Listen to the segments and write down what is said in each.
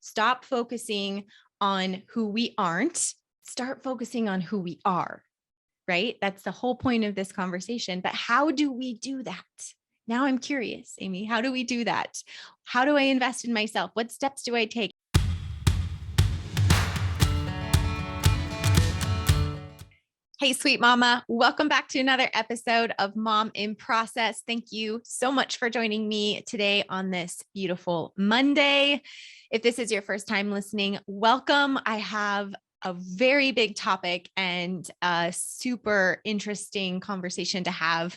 stop focusing on who we aren't, start focusing on who we are, right? That's the whole point of this conversation. But how do we do that? Now I'm curious, Amy, how do we do that? How do I invest in myself? What steps do I take? Hey, sweet mama. Welcome back to another episode of Mom in Process. Thank you so much for joining me today on this beautiful Monday. If this is your first time listening, welcome. I have a very big topic and a super interesting conversation to have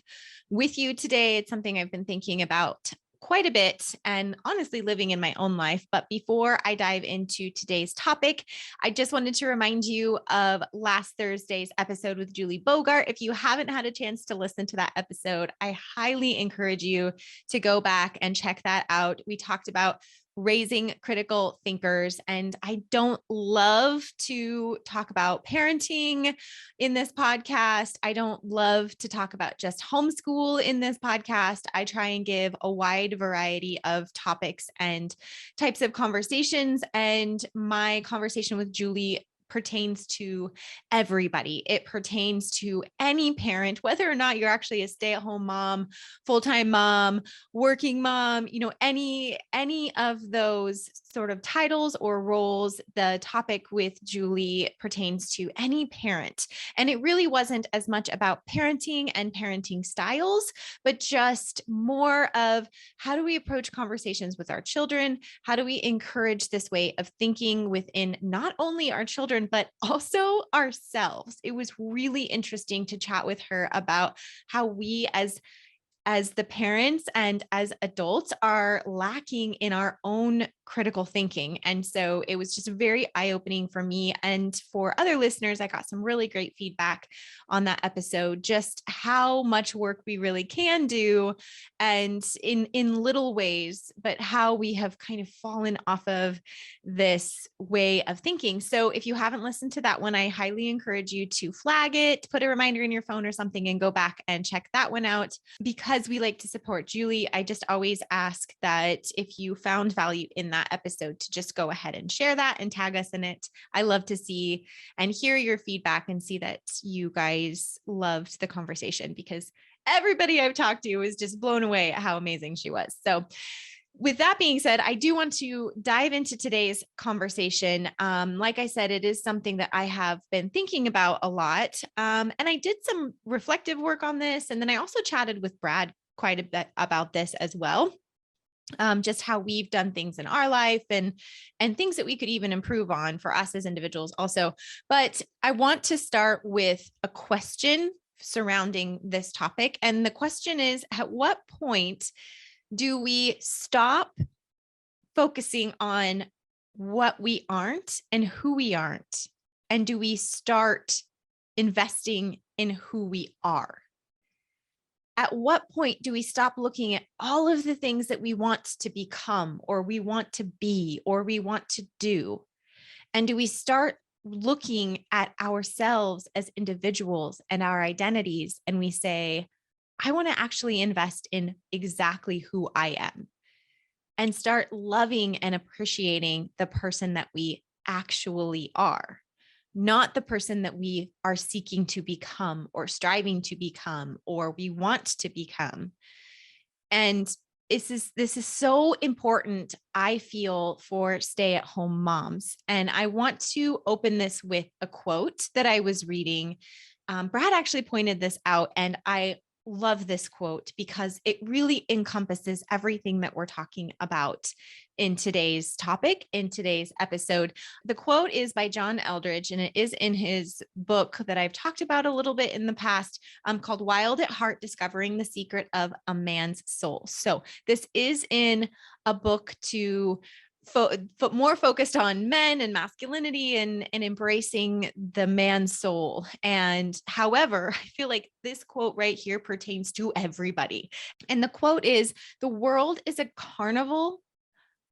with you today. It's something I've been thinking about quite a bit and honestly living in my own life. But before I dive into today's topic, I just wanted to remind you of last Thursday's episode with Julie Bogart. If you haven't had a chance to listen to that episode, I highly encourage you to go back and check that out. We talked about raising critical thinkers. And I don't love to talk about parenting in this podcast. I don't love to talk about just homeschool in this podcast. I try and give a wide variety of topics and types of conversations. And my conversation with Julie pertains to everybody. It pertains to any parent, whether or not you're actually a stay-at-home mom, full-time mom, working mom, any of those sort of titles or roles. The topic with Julie pertains to any parent. And it really wasn't as much about parenting and parenting styles, but just more of how do we approach conversations with our children? How do we encourage this way of thinking within not only our children, but also ourselves? It was really interesting to chat with her about how we as the parents and as adults are lacking in our own critical thinking. And so it was just very eye-opening for me and for other listeners. I got some really great feedback on that episode, just how much work we really can do and in little ways, but how we have kind of fallen off of this way of thinking. So if you haven't listened to that one, I highly encourage you to flag it, put a reminder in your phone or something and go back and check that one out. Because we like to support Julie, I just always ask that if you found value in that episode to just go ahead and share that and tag us in it. I love to see and hear your feedback and see that you guys loved the conversation, because everybody I've talked to is just blown away at how amazing she was. So with that being said, I do want to dive into today's conversation. Like I said, it is something that I have been thinking about a lot. And I did some reflective work on this. And then I also chatted with Brad quite a bit about this as well. Just how we've done things in our life and things that we could even improve on for us as individuals also. But I want to start with a question surrounding this topic. And the question is, at what point do we stop focusing on what we aren't and who we aren't? And do we start investing in who we are? At what point do we stop looking at all of the things that we want to become, or we want to be, or we want to do? And do we start looking at ourselves as individuals and our identities, and we say, I want to actually invest in exactly who I am, and start loving and appreciating the person that we actually are, not the person that we are seeking to become or striving to become or we want to become. And this is so important, I feel, for stay-at-home moms. And I want to open this with a quote that I was reading. Brad actually pointed this out, and I love this quote because it really encompasses everything that we're talking about in today's topic, in today's episode. The quote is by John Eldredge, and it is in his book that I've talked about a little bit in the past, called Wild at Heart, Discovering the Secret of a Man's Soul. So this is in a book to more focused on men and masculinity and embracing the man's soul. And however, I feel like this quote right here pertains to everybody. And the quote is, "The world is a carnival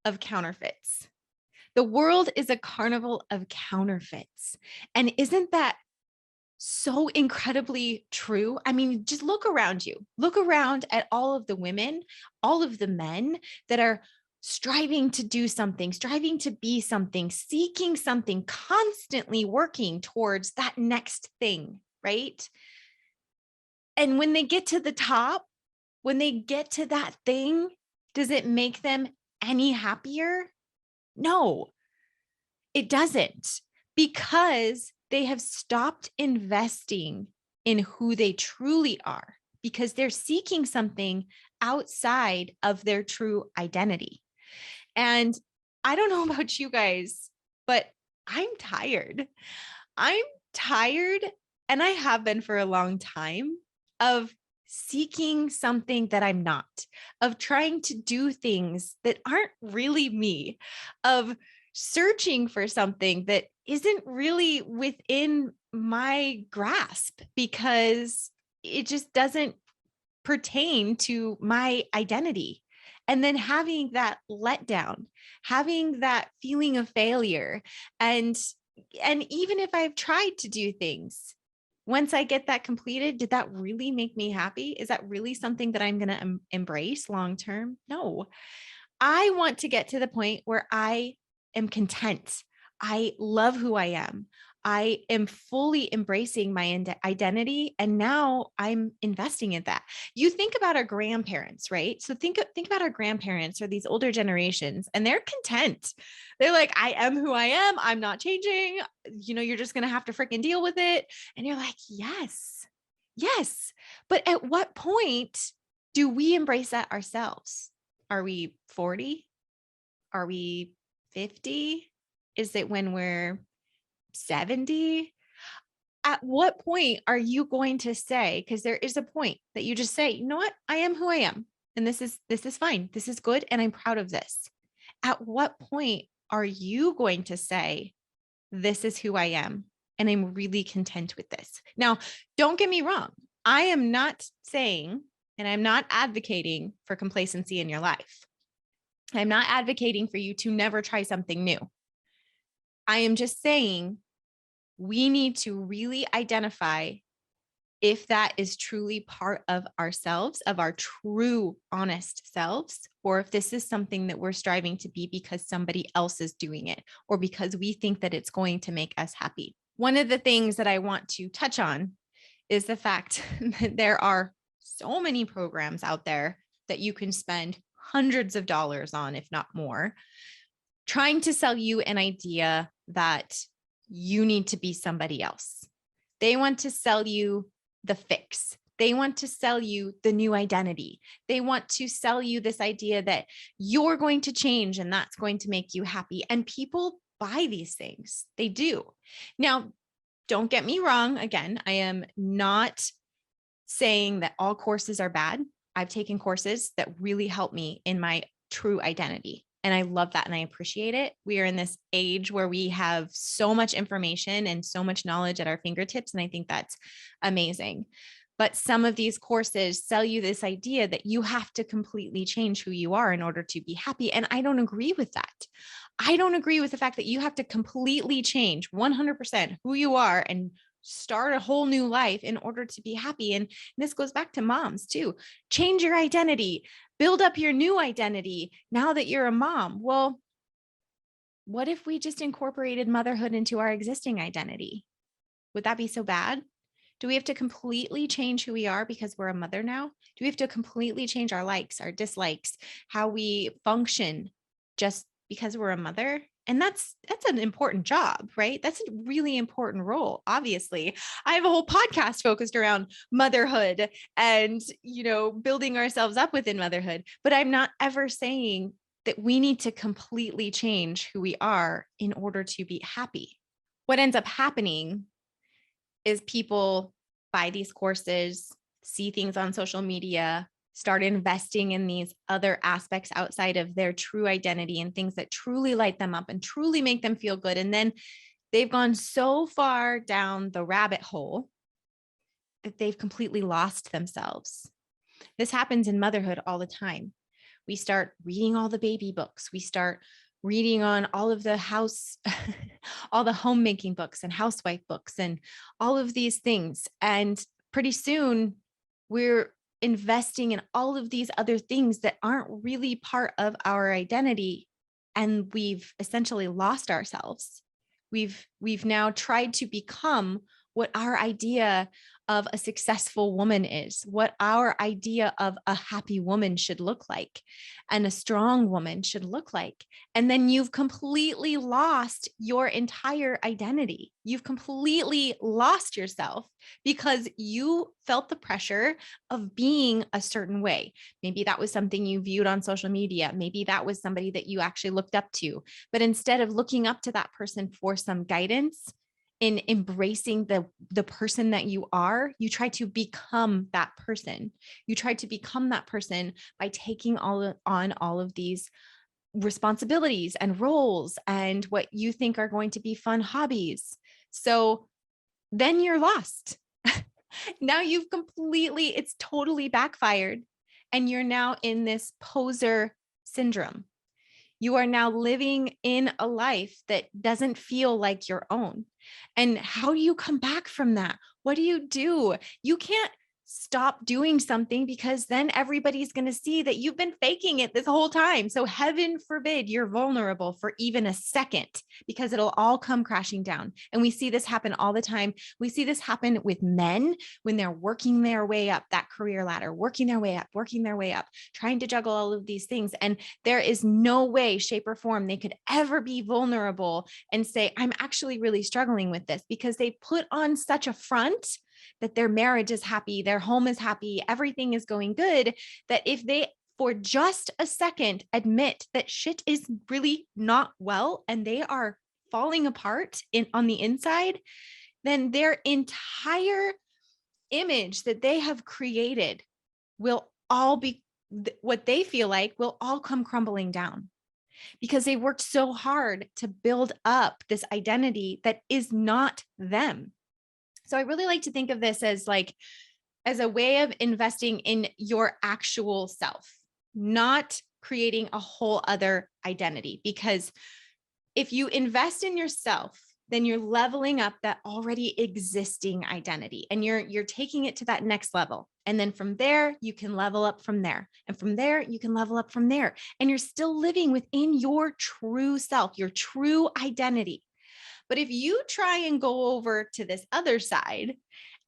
of counterfeits." The world is a carnival of counterfeits. And isn't that so incredibly true? I mean, just look around you. Look around at all of the women, all of the men that are striving to do something, striving to be something, seeking something, constantly working towards that next thing, right? And when they get to the top, when they get to that thing, does it make them any happier? No, it doesn't, because they have stopped investing in who they truly are, because they're seeking something outside of their true identity. And I don't know about you guys, but I'm tired. I'm tired, and I have been for a long time, of seeking something that I'm not, of trying to do things that aren't really me, of searching for something that isn't really within my grasp, because it just doesn't pertain to my identity. And then having that letdown, having that feeling of failure. And even if I've tried to do things, once I get that completed, did that really make me happy? Is that really something that I'm going to embrace long term? No. I want to get to the point where I am content. I love who I am. I am fully embracing my identity, and now I'm investing in that. You think about our grandparents, right? So think about our grandparents or these older generations, and they're content. They're like, I am who I am. I'm not changing. You're just going to have to freaking deal with it. And you're like, yes, yes. But at what point do we embrace that ourselves? Are we 40? Are we 50? Is it when we're 70? At what point are you going to say, because there is a point that you just say, you know what? I am who I am. And this is fine. This is good. And I'm proud of this. At what point are you going to say, this is who I am, and I'm really content with this? Now, don't get me wrong. I am not saying, and I'm not advocating for complacency in your life. I'm not advocating for you to never try something new. I am just saying we need to really identify if that is truly part of ourselves, of our true, honest selves, or if this is something that we're striving to be because somebody else is doing it, or because we think that it's going to make us happy. One of the things that I want to touch on is the fact that there are so many programs out there that you can spend hundreds of dollars on, if not more, trying to sell you an idea that you need to be somebody else. They want to sell you the fix. They want to sell you the new identity. They want to sell you this idea that you're going to change and that's going to make you happy. And people buy these things. They do. Now, don't get me wrong. Again, I am not saying that all courses are bad. I've taken courses that really help me in my true identity. And I love that. And I appreciate it. We are in this age where we have so much information and so much knowledge at our fingertips. And I think that's amazing. But some of these courses sell you this idea that you have to completely change who you are in order to be happy. And I don't agree with that. I don't agree with the fact that you have to completely change 100% who you are and start a whole new life in order to be happy. And this goes back to moms too. Change your identity, build up your new identity now that you're a mom. Well, what if we just incorporated motherhood into our existing identity? Would that be so bad? Do we have to completely change who we are because we're a mother now? Do we have to completely change our likes, our dislikes, how we function just because we're a mother? And that's an important job, right? That's a really important role. Obviously, I have a whole podcast focused around motherhood and, building ourselves up within motherhood. But I'm not ever saying that we need to completely change who we are in order to be happy. What ends up happening is people buy these courses, see things on social media, start investing in these other aspects outside of their true identity and things that truly light them up and truly make them feel good. And then they've gone so far down the rabbit hole that they've completely lost themselves. This happens in motherhood all the time. We start reading all the baby books. We start reading on all of the all the homemaking books and housewife books and all of these things. And pretty soon we're investing in all of these other things that aren't really part of our identity. And we've essentially lost ourselves. We've now tried to become what our idea of a successful woman is, what our idea of a happy woman should look like, and a strong woman should look like. And then you've completely lost your entire identity. You've completely lost yourself because you felt the pressure of being a certain way. Maybe that was something you viewed on social media. Maybe that was somebody that you actually looked up to. But instead of looking up to that person for some guidance, in embracing the person that you are, you try to become that person. You try to become that person by taking on all of these responsibilities and roles and what you think are going to be fun hobbies. So then you're lost. Now it's totally backfired. And you're now in this poser syndrome. You are now living in a life that doesn't feel like your own. And how do you come back from that? What do? You can't stop doing something because then everybody's going to see that you've been faking it this whole time. So heaven forbid you're vulnerable for even a second, because it'll all come crashing down. And we see this happen all the time. We see this happen with men when they're working their way up that career ladder, working their way up, trying to juggle all of these things. And there is no way, shape, or form they could ever be vulnerable and say, I'm actually really struggling with this, because they put on such a front that their marriage is happy, their home is happy, everything is going good, that if they for just a second admit that shit is really not well and they are falling apart on the inside, then their entire image that they have created will all be what they feel like will all come crumbling down, because they worked so hard to build up this identity that is not them. So I really like to think of this as a way of investing in your actual self, not creating a whole other identity. Because if you invest in yourself, then you're leveling up that already existing identity, and you're taking it to that next level. And then from there, you can level up from there. And from there, you can level up from there. And you're still living within your true self, your true identity. But if you try and go over to this other side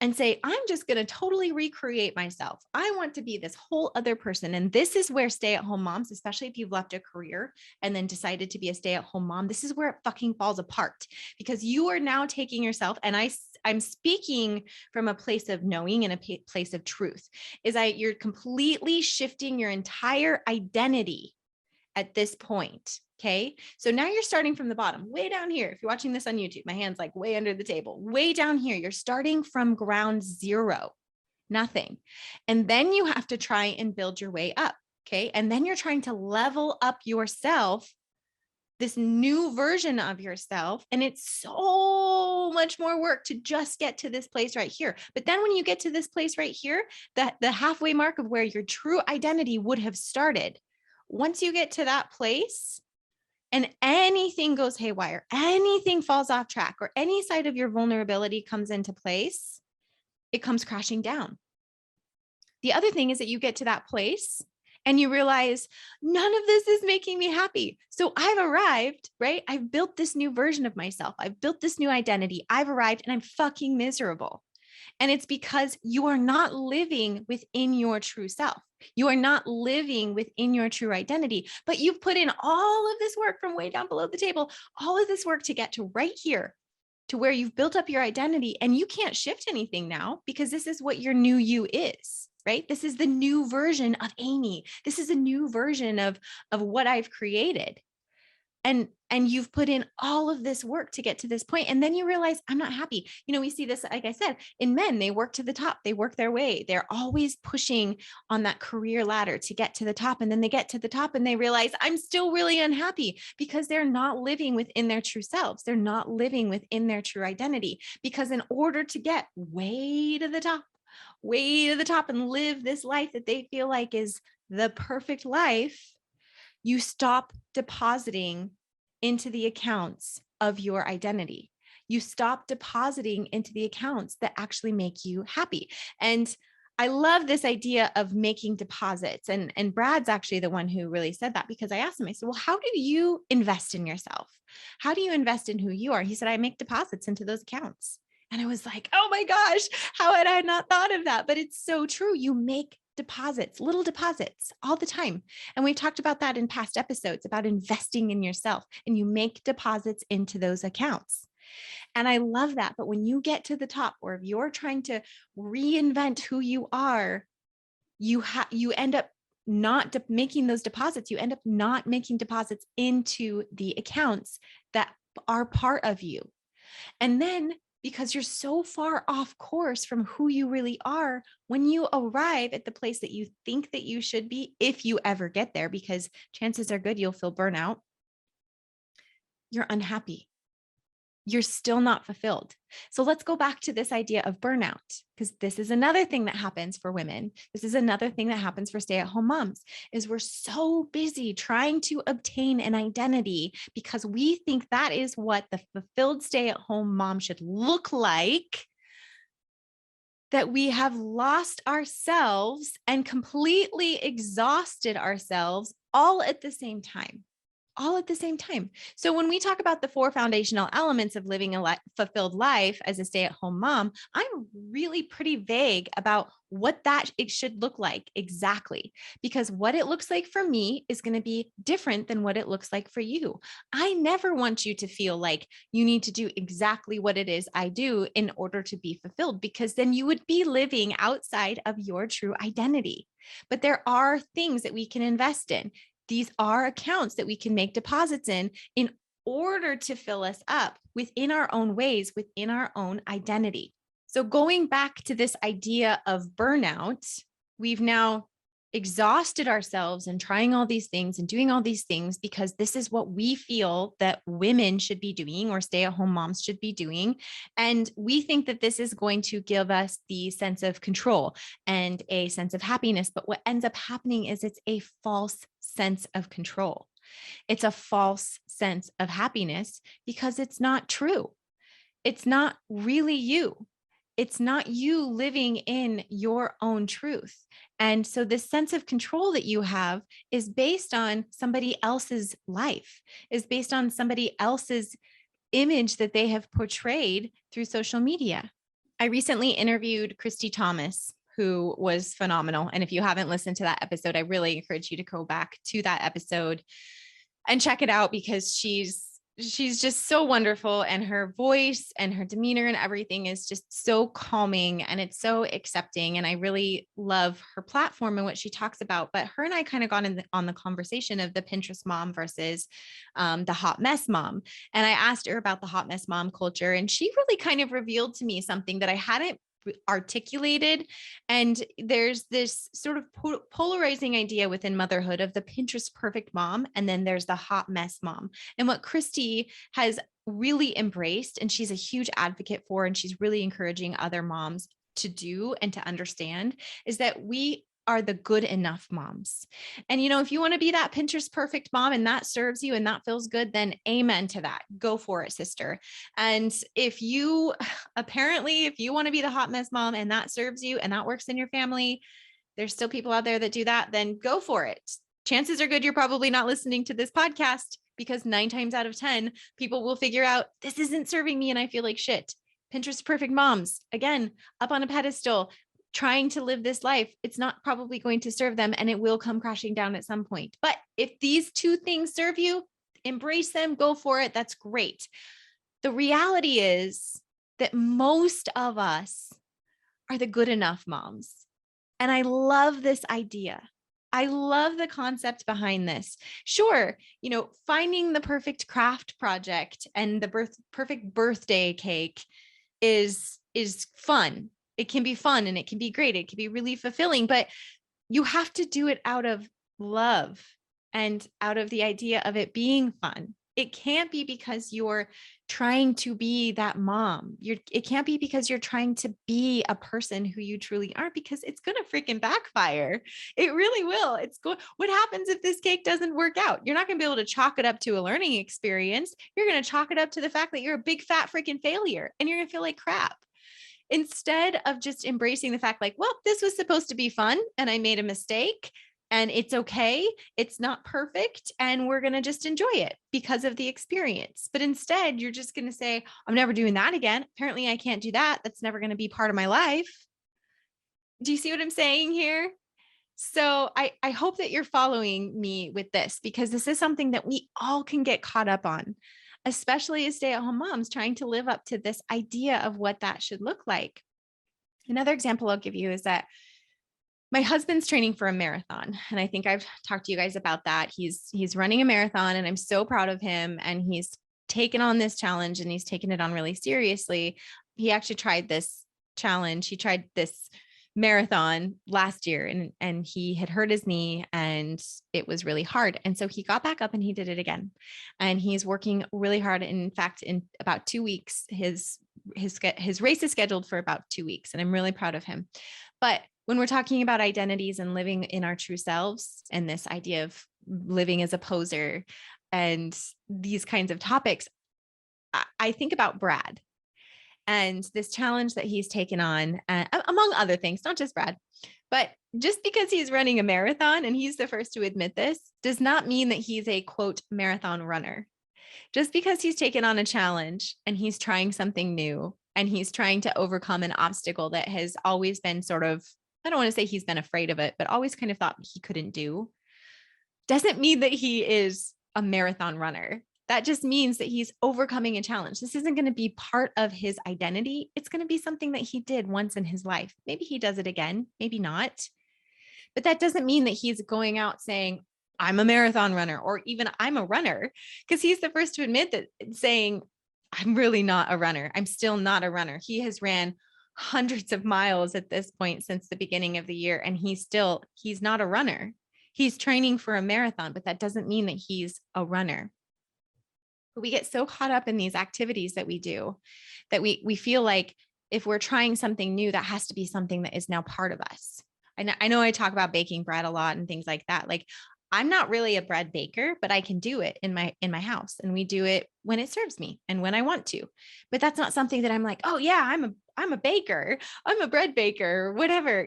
and say, I'm just going to totally recreate myself, I want to be this whole other person. And this is where stay-at-home moms, especially if you've left a career and then decided to be a stay-at-home mom, this is where it fucking falls apart, because you are now taking yourself, and I'm speaking from a place of knowing and a place of truth, you're completely shifting your entire identity at this point. Okay. So now you're starting from the bottom, way down here. If you're watching this on YouTube, my hand's like way under the table, way down here. You're starting from ground zero, nothing. And then you have to try and build your way up. Okay. And then you're trying to level up yourself, this new version of yourself. And it's so much more work to just get to this place right here. But then when you get to this place right here, the halfway mark of where your true identity would have started, once you get to that place and anything goes haywire, anything falls off track, or any side of your vulnerability comes into place, it comes crashing down. The other thing is that you get to that place and you realize none of this is making me happy. So I've arrived, right? I've built this new version of myself. I've built this new identity. I've arrived and I'm fucking miserable. And it's because you are not living within your true self. You are not living within your true identity, but you've put in all of this work from way down below the table, all of this work to get to right here, to where you've built up your identity, and you can't shift anything now, because this is what your new you is, right? This is the new version of Amy. This is a new version of what I've created. And you've put in all of this work to get to this point. And then you realize, I'm not happy. We see this, like I said, in men, they work to the top, they work their way. They're always pushing on that career ladder to get to the top. And then they get to the top and they realize, I'm still really unhappy, because they're not living within their true selves. They're not living within their true identity, because in order to get way to the top and live this life that they feel like is the perfect life, you stop depositing into the accounts of your identity. You stop depositing into the accounts that actually make you happy. And I love this idea of making deposits. And Brad's actually the one who really said that, because I asked him, I said, well, how do you invest in yourself? How do you invest in who you are? He said, I make deposits into those accounts. And I was like, oh my gosh, how had I not thought of that? But it's so true. You make deposits, little deposits all the time. And we've talked about that in past episodes about investing in yourself, and you make deposits into those accounts. And I love that. But when you get to the top, or if you're trying to reinvent who you are, you end up not making those deposits. You end up not making deposits into the accounts that are part of you. And then, because you're so far off course from who you really are, when you arrive at the place that you think that you should be, if you ever get there, because chances are good you'll feel burnout, you're unhappy. You're still not fulfilled. So let's go back to this idea of burnout, because this is another thing that happens for women. This is another thing that happens for stay-at-home moms, is we're so busy trying to obtain an identity because we think that is what the fulfilled stay-at-home mom should look like, that we have lost ourselves and completely exhausted ourselves all at the same time. All at the same time. So when we talk about the 4 foundational elements of living a fulfilled life as a stay-at-home mom, I'm really pretty vague about what that it should look like exactly, because what it looks like for me is going to be different than what it looks like for you. I never want you to feel like you need to do exactly what it is I do in order to be fulfilled, because then you would be living outside of your true identity. But there are things that we can invest in. These are accounts that we can make deposits in order to fill us up within our own ways, within our own identity. So going back to this idea of burnout, we've now exhausted ourselves and trying all these things and doing all these things because this is what we feel that women should be doing, or stay-at-home moms should be doing. And we think that this is going to give us the sense of control and a sense of happiness. But what ends up happening is it's a false sense of control. It's a false sense of happiness because it's not true. It's not really you. It's not you living in your own truth. And so this sense of control that you have is based on somebody else's life, is based on somebody else's image that they have portrayed through social media. I recently interviewed Christy Thomas, who was phenomenal. And if you haven't listened to that episode, I really encourage you to go back to that episode and check it out, because she's just so wonderful, and her voice and her demeanor and everything is just so calming, and it's so accepting. And I really love her platform and what she talks about. But her and I kind of got on the conversation of the Pinterest mom versus the hot mess mom. And I asked her about the hot mess mom culture, and she really kind of revealed to me something that I hadn't articulated. And there's this sort of polarizing idea within motherhood of the Pinterest perfect mom, and then there's the hot mess mom. And what Christy has really embraced, and she's a huge advocate for, and she's really encouraging other moms to do and to understand, is that we are the good enough moms. And, if you want to be that Pinterest perfect mom and that serves you and that feels good, then amen to that. Go for it, sister. And if you want to be the hot mess mom and that serves you and that works in your family, there's still people out there that do that, then go for it. Chances are good you're probably not listening to this podcast, because 9 times out of 10, people will figure out this isn't serving me and I feel like shit. Pinterest perfect moms, again, up on a pedestal, trying to live this life, it's not probably going to serve them, and it will come crashing down at some point. But if these 2 things serve you, embrace them, go for it. That's great. The reality is that most of us are the good enough moms. And I love this idea. I love the concept behind this. Sure, finding the perfect craft project and the perfect birthday cake is fun. It can be fun and it can be great. It can be really fulfilling, but you have to do it out of love and out of the idea of it being fun. It can't be because you're trying to be that mom. It can't be because you're trying to be a person who you truly are, because it's going to freaking backfire. It really will. What happens if this cake doesn't work out? You're not going to be able to chalk it up to a learning experience. You're going to chalk it up to the fact that you're a big fat freaking failure and you're going to feel like crap. instead of just embracing the fact like, well, this was supposed to be fun and I made a mistake and it's okay. It's not perfect. And we're going to just enjoy it because of the experience. But instead, you're just going to say, I'm never doing that again. Apparently, I can't do that. That's never going to be part of my life. Do you see what I'm saying here? So I hope that you're following me with this, because this is something that we all can get caught up on, especially as stay-at-home moms trying to live up to this idea of what that should look like. Another example I'll give you is that my husband's training for a marathon. And I think I've talked to you guys about that. He's running a marathon and I'm so proud of him. And he's taken on this challenge and he's taken it on really seriously. He actually tried this challenge. He tried this marathon last year and he had hurt his knee and it was really hard. And so he got back up and he did it again. And he's working really hard. And in fact, in about 2 weeks, his race is scheduled for about 2 weeks. And I'm really proud of him. But when we're talking about identities and living in our true selves and this idea of living as a poser and these kinds of topics, I think about Brad and this challenge that he's taken on, among other things, not just Brad, but just because he's running a marathon and he's the first to admit this does not mean that he's a quote marathon runner. Just because he's taken on a challenge and he's trying something new and he's trying to overcome an obstacle that has always been sort of, I don't want to say he's been afraid of it, but always kind of thought he couldn't do, doesn't mean that he is a marathon runner. That just means that he's overcoming a challenge. This isn't going to be part of his identity. It's going to be something that he did once in his life. Maybe he does it again, maybe not. But that doesn't mean that he's going out saying, I'm a marathon runner, or even I'm a runner, because he's the first to admit that, saying, I'm really not a runner. I'm still not a runner. He has ran hundreds of miles at this point since the beginning of the year. And he's not a runner. He's training for a marathon, but that doesn't mean that he's a runner. But we get so caught up in these activities that we do that we feel like if we're trying something new, that has to be something that is now part of us. I know I talk about baking bread a lot and things like that. Like, I'm not really a bread baker, but I can do it in my house, and we do it when it serves me and when I want to. But that's not something that I'm like, oh yeah, I'm a baker, I'm a bread baker, whatever,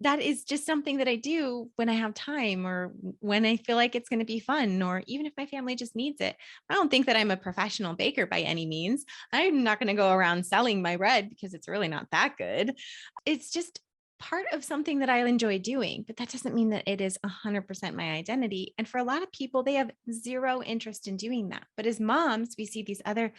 that is just something that I do when I have time or when I feel like it's going to be fun, or even if my family just needs it. I don't think that I'm a professional baker by any means. I'm not going to go around selling my bread because it's really not that good. It's just part of something that I enjoy doing, but that doesn't mean that it is 100% my identity. And for a lot of people, they have zero interest in doing that. But as moms, we see these other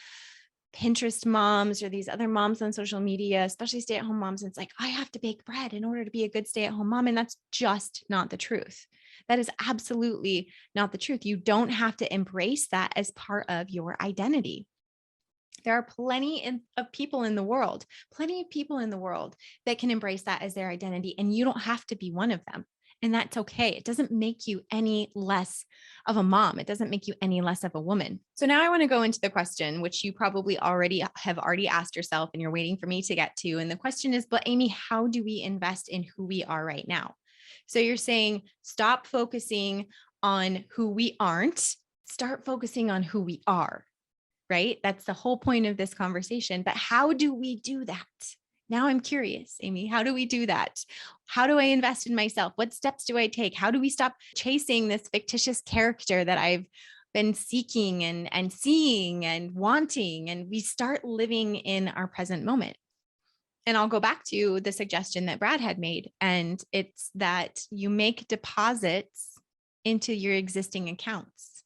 Pinterest moms or these other moms on social media, especially stay-at-home moms. And it's like, I have to bake bread in order to be a good stay-at-home mom. And that's just not the truth. That is absolutely not the truth. You don't have to embrace that as part of your identity. There are plenty of people in the world that can embrace that as their identity, and you don't have to be one of them. And that's okay. It doesn't make you any less of a mom. It doesn't make you any less of a woman. So now I want to go into the question, which you probably have already asked yourself and you're waiting for me to get to. And the question is, but Amy, how do we invest in who we are right now? So you're saying, stop focusing on who we aren't, start focusing on who we are, right? That's the whole point of this conversation. But how do we do that? Now I'm curious, Amy, how do we do that? How do I invest in myself? What steps do I take? How do we stop chasing this fictitious character that I've been seeking and seeing and wanting, and we start living in our present moment? And I'll go back to the suggestion that Brad had made, and it's that you make deposits into your existing accounts.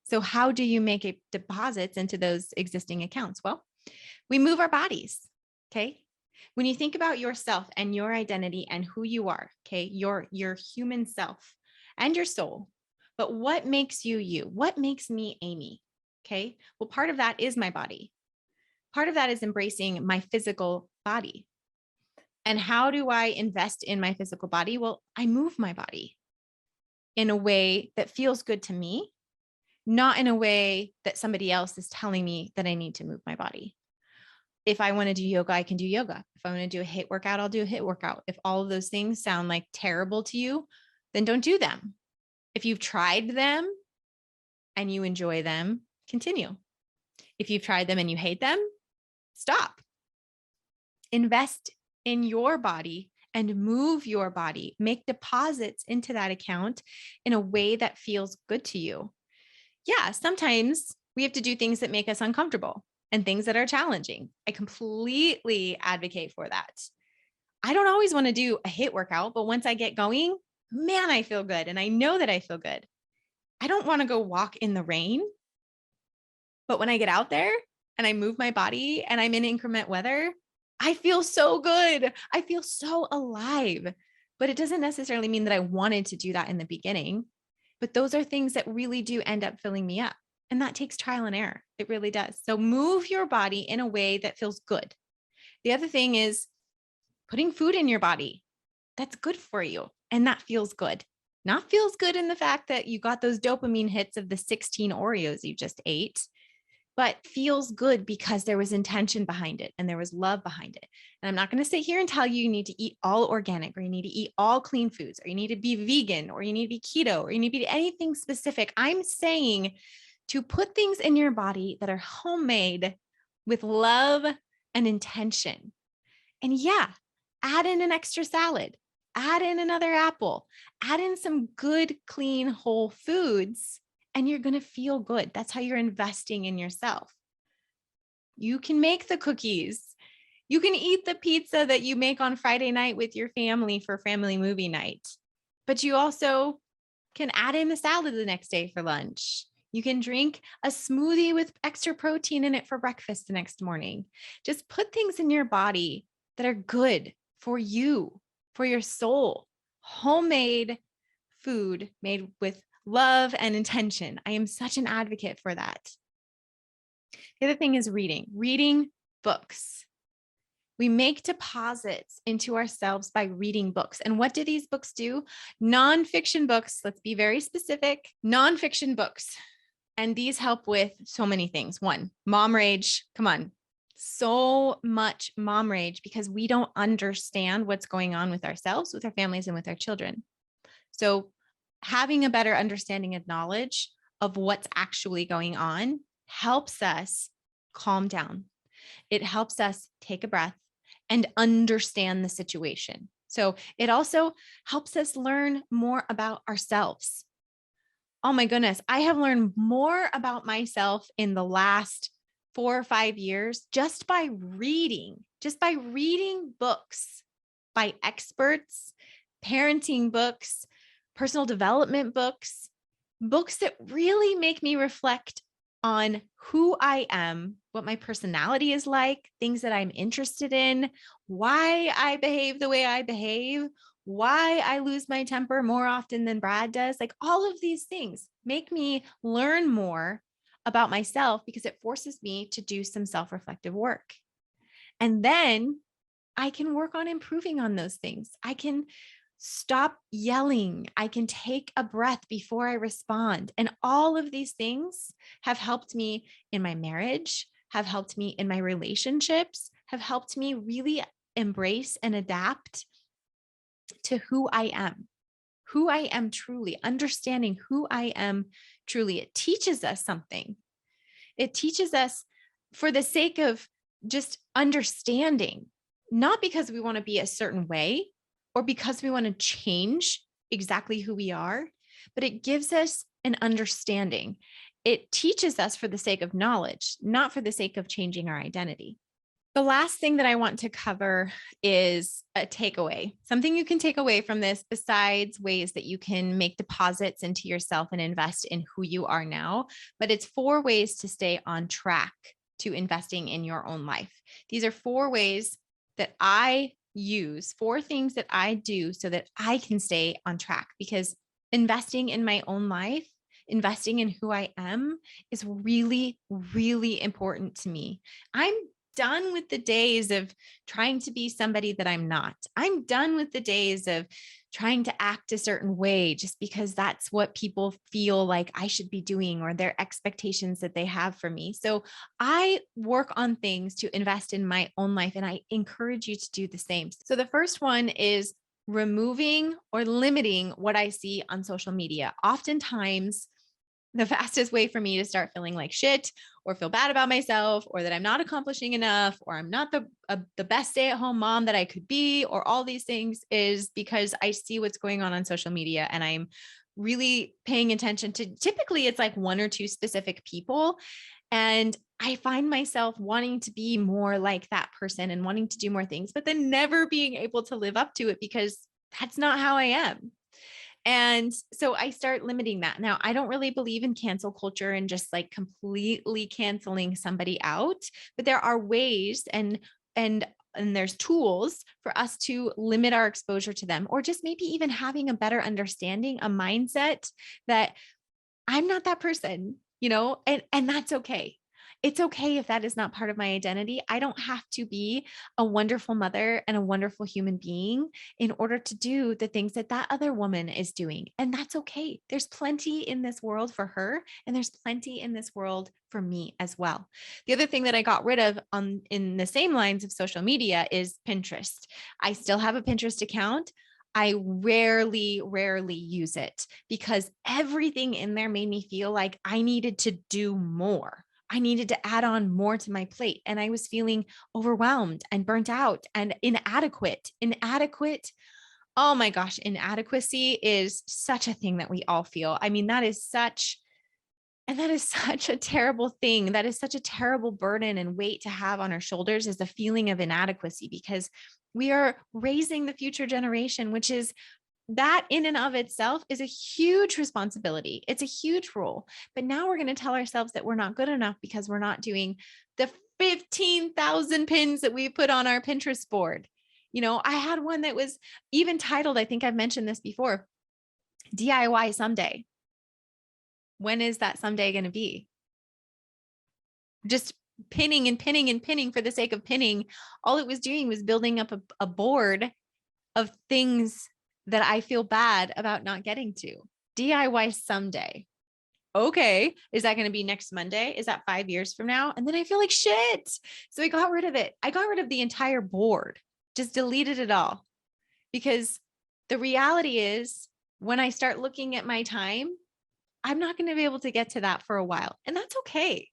So how do you make deposits into those existing accounts? Well, we move our bodies, okay? When you think about yourself and your identity and who you are, okay, your human self and your soul, but what makes you you? What makes me Amy? Okay, well, part of that is my body. Part of that is embracing my physical body. And how do I invest in my physical body? Well, I move my body in a way that feels good to me, not in a way that somebody else is telling me that I need to move my body. If I want to do yoga, I can do yoga. If I want to do a HIIT workout, I'll do a HIIT workout. If all of those things sound like terrible to you, then don't do them. If you've tried them and you enjoy them, continue. If you've tried them and you hate them, stop. Invest in your body and move your body. Make deposits into that account in a way that feels good to you. Yeah, sometimes we have to do things that make us uncomfortable and things that are challenging. I completely advocate for that. I don't always want to do a HIIT workout, but once I get going, man, I feel good. And I know that I feel good. I don't want to go walk in the rain, but when I get out there and I move my body and I'm in inclement weather, I feel so good. I feel so alive. But it doesn't necessarily mean that I wanted to do that in the beginning. But those are things that really do end up filling me up. And that takes trial and error. It really does. So move your body in a way that feels good. The other thing is putting food in your body that's good for you. And that feels good. Not feels good in the fact that you got those dopamine hits of the 16 Oreos you just ate, but feels good because there was intention behind it and there was love behind it. And I'm not going to sit here and tell you need to eat all organic or you need to eat all clean foods or you need to be vegan or you need to be keto or you need to be anything specific. I'm saying to put things in your body that are homemade with love and intention. And yeah, add in an extra salad, add in another apple, add in some good, clean, whole foods, and you're going to feel good. That's how you're investing in yourself. You can make the cookies. You can eat the pizza that you make on Friday night with your family for family movie night, but you also can add in a salad the next day for lunch. You can drink a smoothie with extra protein in it for breakfast the next morning. Just put things in your body that are good for you, for your soul. Homemade food made with love and intention. I am such an advocate for that. The other thing is reading books. We make deposits into ourselves by reading books. And what do these books do? Nonfiction books, let's be very specific, nonfiction books. And these help with so many things. One, mom rage. Come on. So much mom rage because we don't understand what's going on with ourselves, with our families, and with our children. So having a better understanding and knowledge of what's actually going on helps us calm down. It helps us take a breath and understand the situation. So it also helps us learn more about ourselves. Oh my goodness, I have learned more about myself in the last 4 or 5 years just by reading books by experts, parenting books, personal development books, books that really make me reflect on who I am, what my personality is like, things that I'm interested in, why I behave the way I behave, why I lose my temper more often than Brad does. Like all of these things make me learn more about myself because it forces me to do some self-reflective work. And then I can work on improving on those things. I can stop yelling. I can take a breath before I respond. And all of these things have helped me in my marriage, have helped me in my relationships, have helped me really embrace and adapt to who I am truly, understanding who I am truly. It teaches us something. It teaches us for the sake of just understanding, not because we want to be a certain way or because we want to change exactly who we are, but it gives us an understanding. It teaches us for the sake of knowledge, not for the sake of changing our identity. The last thing that I want to cover is a takeaway, something you can take away from this besides ways that you can make deposits into yourself and invest in who you are now. But it's 4 ways to stay on track to investing in your own life. These are 4 ways that I use, 4 things that I do so that I can stay on track, because investing in my own life, investing in who I am is really, really important to me. I'm done with the days of trying to be somebody that I'm not. I'm done with the days of trying to act a certain way just because that's what people feel like I should be doing or their expectations that they have for me. So I work on things to invest in my own life, and I encourage you to do the same. So the first one is removing or limiting what I see on social media. Oftentimes, the fastest way for me to start feeling like shit or feel bad about myself, or that I'm not accomplishing enough, or I'm not the best stay-at-home mom that I could be, or all these things, is because I see what's going on social media, and I'm really paying attention to, typically it's like one or two specific people. And I find myself wanting to be more like that person and wanting to do more things, but then never being able to live up to it because that's not how I am. And so I start limiting that. Now, I don't really believe in cancel culture and just like completely canceling somebody out, but there are ways and there's tools for us to limit our exposure to them, or just maybe even having a better understanding, a mindset that I'm not that person, and that's okay. It's okay if that is not part of my identity. I don't have to be a wonderful mother and a wonderful human being in order to do the things that that other woman is doing. And that's okay. There's plenty in this world for her, and there's plenty in this world for me as well. The other thing that I got rid of in the same lines of social media is Pinterest. I still have a Pinterest account. I rarely use it because everything in there made me feel like I needed to do more. I needed to add on more to my plate. And I was feeling overwhelmed and burnt out and inadequate. Oh my gosh, inadequacy is such a thing that we all feel. I mean, that is such a terrible thing. That is such a terrible burden and weight to have on our shoulders, is the feeling of inadequacy, because we are raising the future generation, which is, that in and of itself is a huge responsibility. It's a huge role. But now we're going to tell ourselves that we're not good enough because we're not doing the 15,000 pins that we put on our Pinterest board. I had one that was even titled, I think I've mentioned this before, DIY someday. When is that someday going to be? Just pinning and pinning and pinning for the sake of pinning. All it was doing was building up a board of things that I feel bad about not getting to. DIY someday. Okay. Is that going to be next Monday? Is that 5 years from now? And then I feel like shit. So I got rid of it. I got rid of the entire board, just deleted it all. Because the reality is, when I start looking at my time, I'm not going to be able to get to that for a while. And that's okay.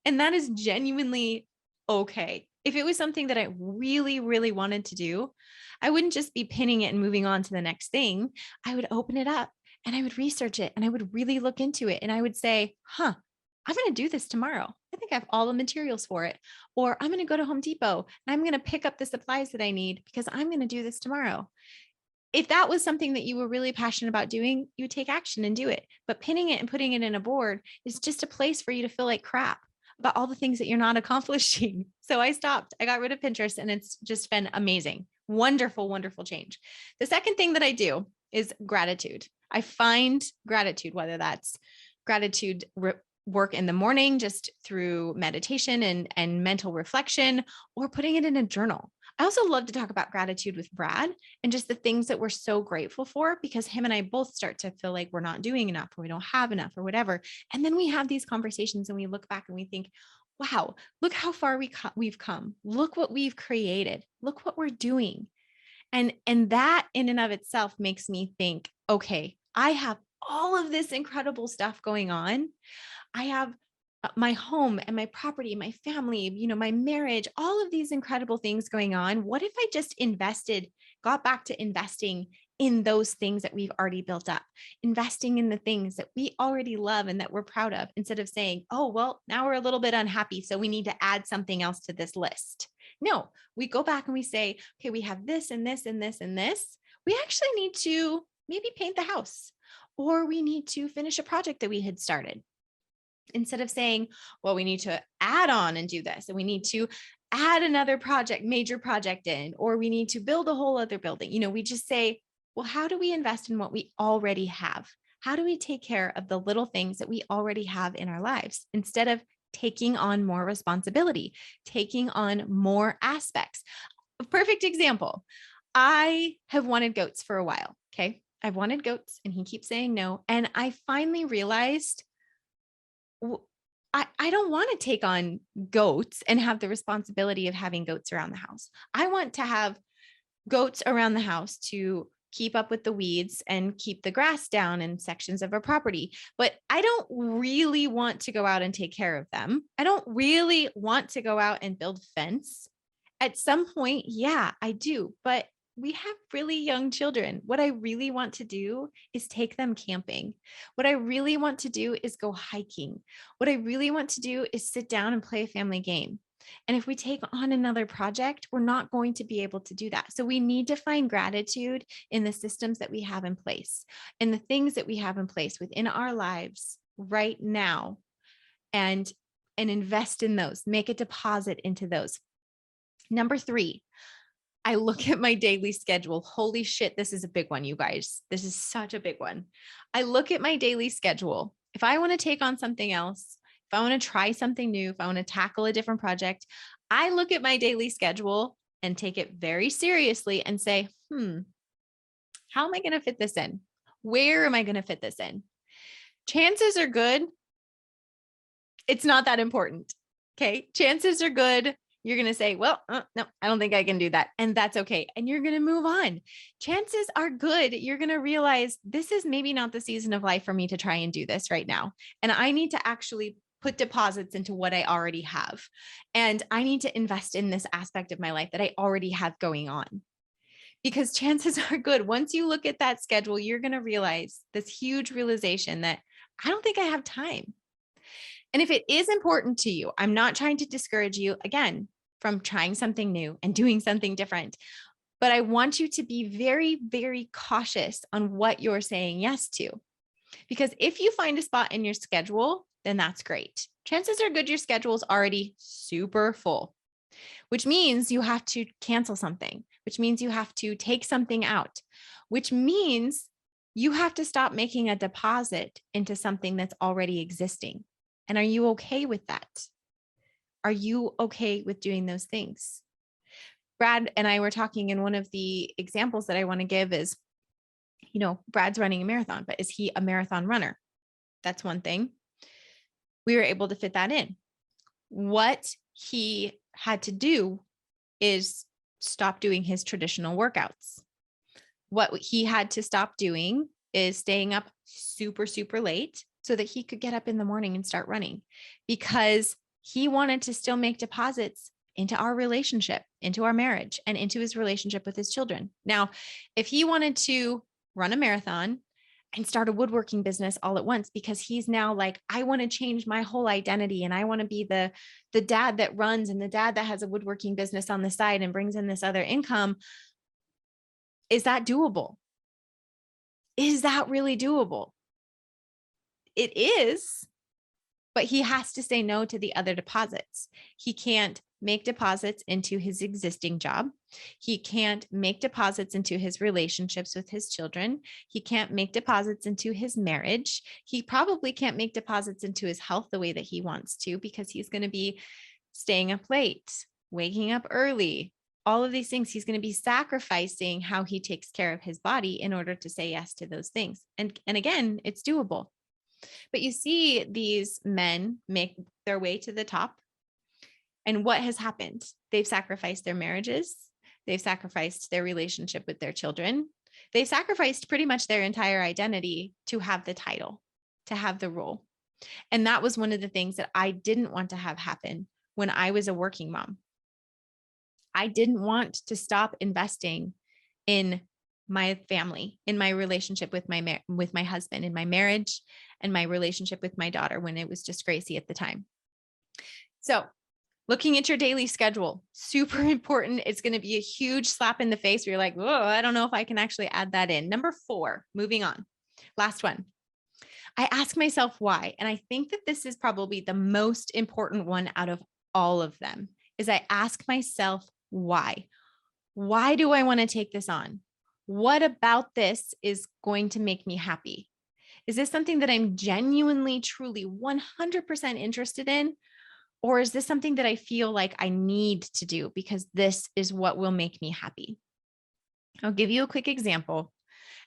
And that is genuinely okay. If it was something that I really, really wanted to do, I wouldn't just be pinning it and moving on to the next thing. I would open it up and I would research it and I would really look into it. And I would say, I'm going to do this tomorrow. I think I have all the materials for it. Or I'm going to go to Home Depot and I'm going to pick up the supplies that I need because I'm going to do this tomorrow. If that was something that you were really passionate about doing, you would take action and do it. But pinning it and putting it in a board is just a place for you to feel like crap about all the things that you're not accomplishing. So I stopped. I got rid of Pinterest, and it's just been amazing. Wonderful, wonderful change. The second thing that I do is gratitude. I find gratitude, whether that's gratitude work in the morning, just through meditation and mental reflection, or putting it in a journal. I also love to talk about gratitude with Brad and just the things that we're so grateful for, because him and I both start to feel like we're not doing enough, or we don't have enough, or whatever. And then we have these conversations and we look back and we think, wow, look how far we've come. Look what we've created. Look what we're doing. And that in and of itself makes me think, okay, I have all of this incredible stuff going on. I have my home and my property, my family, my marriage, all of these incredible things going on. What if I just got back to investing in those things that we've already built up, investing in the things that we already love and that we're proud of, instead of saying, oh, well, now we're a little bit unhappy, so we need to add something else to this list. No, we go back and we say, okay, we have this and this and this and this. We actually need to maybe paint the house, or we need to finish a project that we had started. Instead of saying, well, we need to add on and do this, and we need to add another major project in, or we need to build a whole other building. We just say, well, how do we invest in what we already have? How do we take care of the little things that we already have in our lives, instead of taking on more responsibility, taking on more aspects? A perfect example. I have wanted goats for a while. Okay. I've wanted goats and he keeps saying no. And I finally realized I don't want to take on goats and have the responsibility of having goats around the house. I want to have goats around the house to keep up with the weeds and keep the grass down in sections of a property, but I don't really want to go out and take care of them. I don't really want to go out and build fence. At some point, yeah, I do, but we have really young children. What I really want to do is take them camping. What I really want to do is go hiking. What I really want to do is sit down and play a family game. And if we take on another project, we're not going to be able to do that. So we need to find gratitude in the systems that we have in place, in the things that we have in place within our lives right now, and invest in those, make a deposit into those. Number 3, I look at my daily schedule. Holy shit, this is a big one, you guys. This is such a big one. I look at my daily schedule. If I want to take on something else, if I want to try something new, if I want to tackle a different project, I look at my daily schedule and take it very seriously and say, how am I going to fit this in? Where am I going to fit this in? Chances are good it's not that important. Okay. Chances are good you're going to say, well, no, I don't think I can do that. And that's okay. And you're going to move on. Chances are good you're going to realize this is maybe not the season of life for me to try and do this right now. And I need to actually put deposits into what I already have. And I need to invest in this aspect of my life that I already have going on. Because chances are good, once you look at that schedule, you're going to realize this huge realization that I don't think I have time. And if it is important to you, I'm not trying to discourage you again from trying something new and doing something different, but I want you to be very, very cautious on what you're saying yes to. Because if you find a spot in your schedule, then that's great. Chances are good your schedule is already super full, which means you have to cancel something, which means you have to take something out, which means you have to stop making a deposit into something that's already existing. And are you okay with that? Are you okay with doing those things? Brad and I were talking, and one of the examples that I want to give is, Brad's running a marathon, but is he a marathon runner? That's one thing. We were able to fit that in. What he had to do is stop doing his traditional workouts. What he had to stop doing is staying up super, super late so that he could get up in the morning and start running, because he wanted to still make deposits into our relationship, into our marriage, and into his relationship with his children. Now, if he wanted to run a marathon and start a woodworking business all at once, because he's now like, I want to change my whole identity and I want to be the dad that runs and the dad that has a woodworking business on the side and brings in this other income. Is that doable? Is that really doable? It is, but he has to say no to the other deposits. He can't make deposits into his existing job. He can't make deposits into his relationships with his children. He can't make deposits into his marriage. He probably can't make deposits into his health the way that he wants to, because he's going to be staying up late, waking up early, all of these things. He's going to be sacrificing how he takes care of his body in order to say yes to those things. And again, it's doable. But you see these men make their way to the top. And what has happened? They've sacrificed their marriages. They've sacrificed their relationship with their children. They've sacrificed pretty much their entire identity to have the title, to have the role. And that was one of the things that I didn't want to have happen when I was a working mom. I didn't want to stop investing in my family, in my relationship with my husband, in my marriage, and my relationship with my daughter when it was just Gracie at the time. So looking at your daily schedule, super important. It's going to be a huge slap in the face where you're like, whoa, I don't know if I can actually add that in. Number 4, moving on. Last one. I ask myself why. And I think that this is probably the most important one out of all of them, is I ask myself why. Why do I want to take this on? What about this is going to make me happy? Is this something that I'm genuinely, truly 100% interested in? Or is this something that I feel like I need to do because this is what will make me happy? I'll give you a quick example.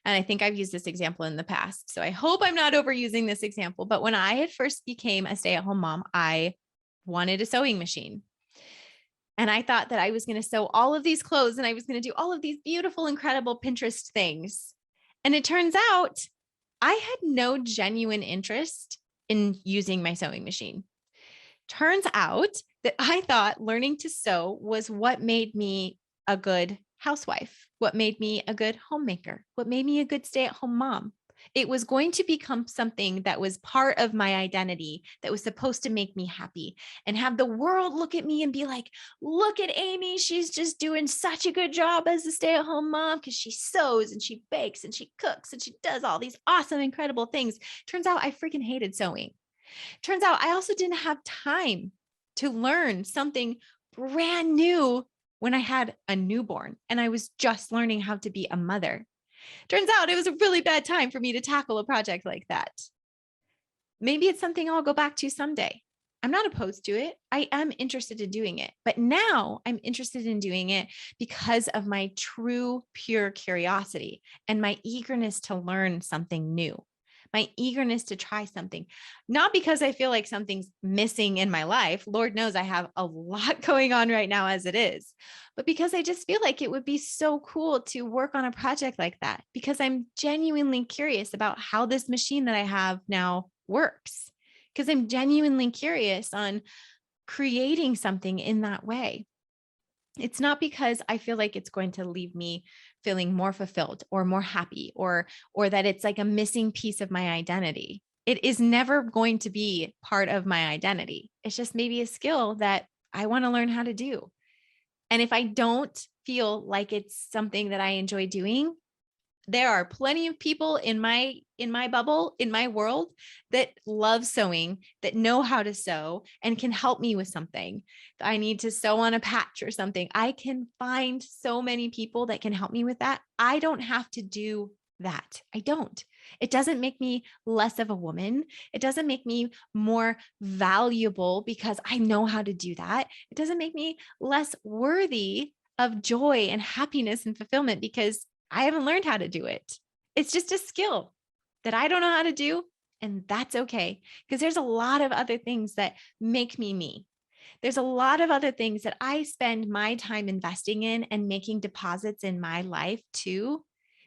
And I think I've used this example in the past, so I hope I'm not overusing this example. But when I had first became a stay-at-home mom, I wanted a sewing machine. And I thought that I was going to sew all of these clothes and I was going to do all of these beautiful, incredible Pinterest things. And it turns out I had no genuine interest in using my sewing machine. Turns out that I thought learning to sew was what made me a good housewife, what made me a good homemaker, what made me a good stay-at-home mom. It was going to become something that was part of my identity that was supposed to make me happy and have the world look at me and be like, look at Amy. She's just doing such a good job as a stay-at-home mom because she sews and she bakes and she cooks and she does all these awesome, incredible things. Turns out I freaking hated sewing. Turns out I also didn't have time to learn something brand new when I had a newborn and I was just learning how to be a mother. Turns out it was a really bad time for me to tackle a project like that. Maybe it's something I'll go back to someday. I'm not opposed to it. I am interested in doing it, but now I'm interested in doing it because of my true, pure curiosity and my eagerness to learn something new. My eagerness to try something, not because I feel like something's missing in my life. Lord knows I have a lot going on right now as it is, but because I just feel like it would be so cool to work on a project like that because I'm genuinely curious about how this machine that I have now works, because I'm genuinely curious on creating something in that way. It's not because I feel like it's going to leave me feeling more fulfilled or more happy or that it's like a missing piece of my identity. It is never going to be part of my identity. It's just maybe a skill that I want to learn how to do. And if I don't feel like it's something that I enjoy doing, there are plenty of people in my bubble, in my world that love sewing, that know how to sew and can help me with something. I need to sew on a patch or something. I can find so many people that can help me with that. I don't have to do that. I don't. It doesn't make me less of a woman. It doesn't make me more valuable because I know how to do that. It doesn't make me less worthy of joy and happiness and fulfillment because I haven't learned how to do it. It's just a skill that I don't know how to do. And that's okay. Because there's a lot of other things that make me me. There's a lot of other things that I spend my time investing in and making deposits in my life too,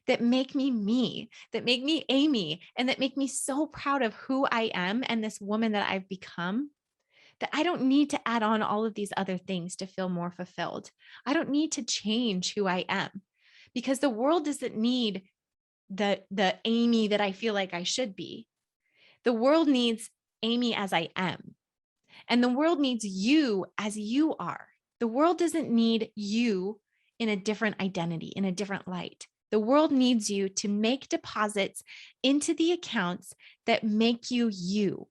that make me me, that make me Amy, and that make me so proud of who I am and this woman that I've become, that I don't need to add on all of these other things to feel more fulfilled. I don't need to change who I am. Because the world doesn't need the Amy that I feel like I should be. The world needs Amy as I am. And the world needs you as you are. The world doesn't need you in a different identity, in a different light. The world needs you to make deposits into the accounts that make you you.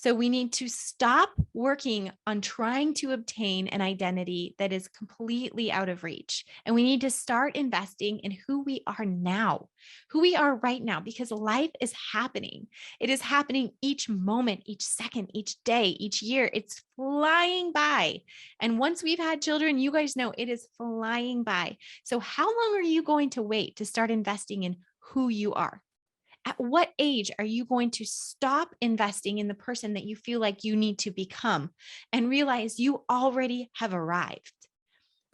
So we need to stop working on trying to obtain an identity that is completely out of reach. And we need to start investing in who we are now, who we are right now, because life is happening. It is happening each moment, each second, each day, each year. It's flying by. And once we've had children, you guys know it is flying by. So how long are you going to wait to start investing in who you are? At what age are you going to stop investing in the person that you feel like you need to become and realize you already have arrived?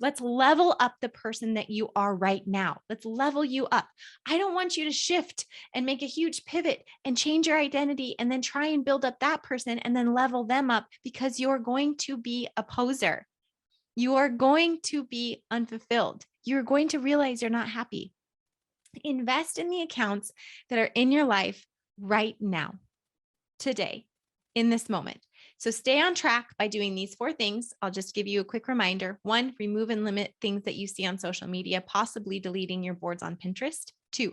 Let's level up the person that you are right now. Let's level you up. I don't want you to shift and make a huge pivot and change your identity and then try and build up that person and then level them up, because you're going to be a poser. You are going to be unfulfilled. You're going to realize you're not happy. Invest in the accounts that are in your life right now, today, in this moment. So stay on track by doing these 4 things. I'll just give you a quick reminder. 1, remove and limit things that you see on social media, possibly deleting your boards on Pinterest. 2,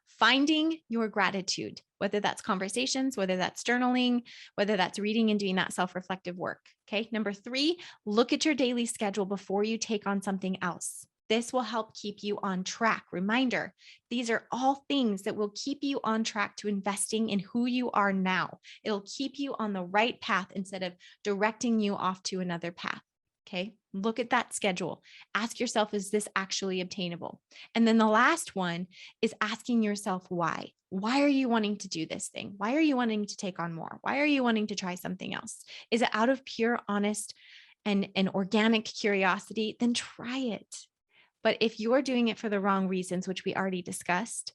finding your gratitude, whether that's conversations, whether that's journaling, whether that's reading and doing that self-reflective work. Okay. Number 3, look at your daily schedule before you take on something else. This will help keep you on track. Reminder, these are all things that will keep you on track to investing in who you are now. It'll keep you on the right path instead of directing you off to another path. Okay. Look at that schedule. Ask yourself, is this actually obtainable? And then the last one is asking yourself why. Why are you wanting to do this thing? Why are you wanting to take on more? Why are you wanting to try something else? Is it out of pure, honest and an organic curiosity, then try it. But if you're doing it for the wrong reasons, which we already discussed,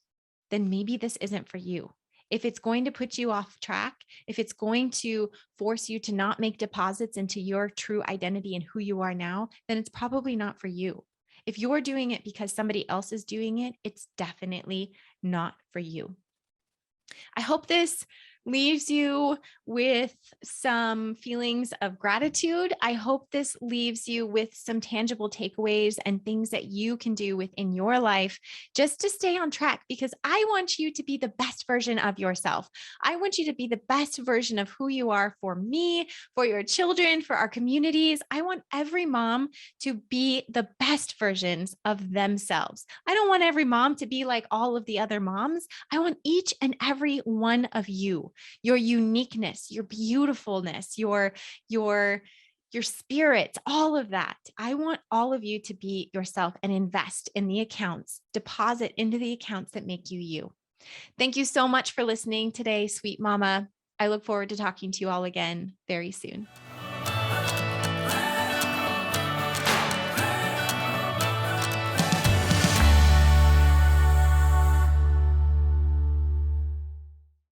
then maybe this isn't for you. If it's going to put you off track, if it's going to force you to not make deposits into your true identity and who you are now, then it's probably not for you. If you're doing it because somebody else is doing it, it's definitely not for you. I hope this leaves you with some feelings of gratitude. I hope this leaves you with some tangible takeaways and things that you can do within your life just to stay on track, because I want you to be the best version of yourself. I want you to be the best version of who you are for me, for your children, for our communities. I want every mom to be the best versions of themselves. I don't want every mom to be like all of the other moms. I want each and every one of you, your uniqueness, your beautifulness, your spirit, all of that. I want all of you to be yourself and invest in the accounts, deposit into the accounts that make you you. Thank you so much for listening today, sweet mama. I look forward to talking to you all again very soon.